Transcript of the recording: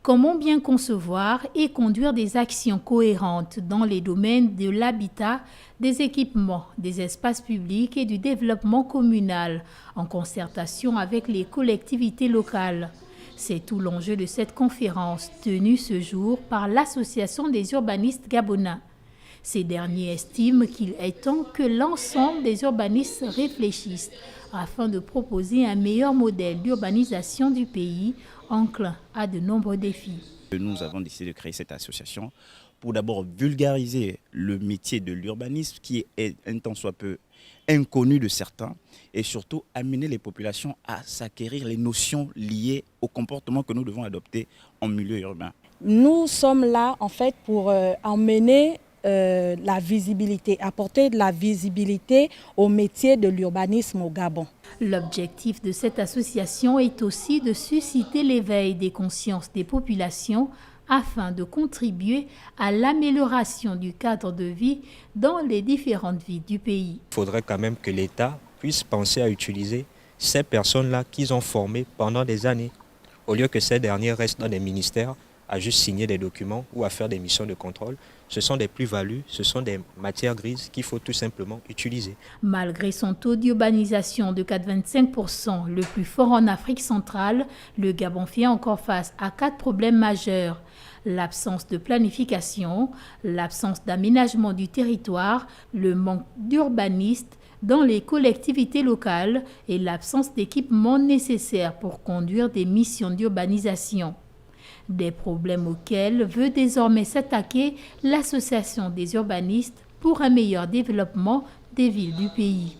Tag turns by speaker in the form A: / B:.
A: Comment bien concevoir et conduire des actions cohérentes dans les domaines de l'habitat, des équipements, des espaces publics et du développement communal, en concertation avec les collectivités locales. C'est tout l'enjeu de cette conférence tenue ce jour par l'Association des urbanistes gabonais. Ces derniers estiment qu'il est temps que l'ensemble des urbanistes réfléchissent afin de proposer un meilleur modèle d'urbanisation du pays, enclin à de nombreux défis.
B: Nous avons décidé de créer cette association pour d'abord vulgariser le métier de l'urbanisme qui est un tant soit peu inconnu de certains et surtout amener les populations à s'acquérir les notions liées au comportement que nous devons adopter en milieu urbain.
C: Nous sommes là en fait pour emmener la visibilité, apporter de la visibilité au métier de l'urbanisme au Gabon.
A: L'objectif de cette association est aussi de susciter l'éveil des consciences des populations afin de contribuer à l'amélioration du cadre de vie dans les différentes villes du pays.
D: Il faudrait quand même que l'État puisse penser à utiliser ces personnes-là qu'ils ont formées pendant des années, au lieu que ces dernières restent dans des ministères à juste signer des documents ou à faire des missions de contrôle. Ce sont des plus-values, ce sont des matières grises qu'il faut tout simplement utiliser.
A: Malgré son taux d'urbanisation de 4,25%, le plus fort en Afrique centrale, le Gabon fait encore face à 4 problèmes majeurs. L'absence de planification, l'absence d'aménagement du territoire, le manque d'urbanistes dans les collectivités locales et l'absence d'équipements nécessaires pour conduire des missions d'urbanisation. Des problèmes auxquels veut désormais s'attaquer l'Association des urbanistes pour un meilleur développement des villes du pays.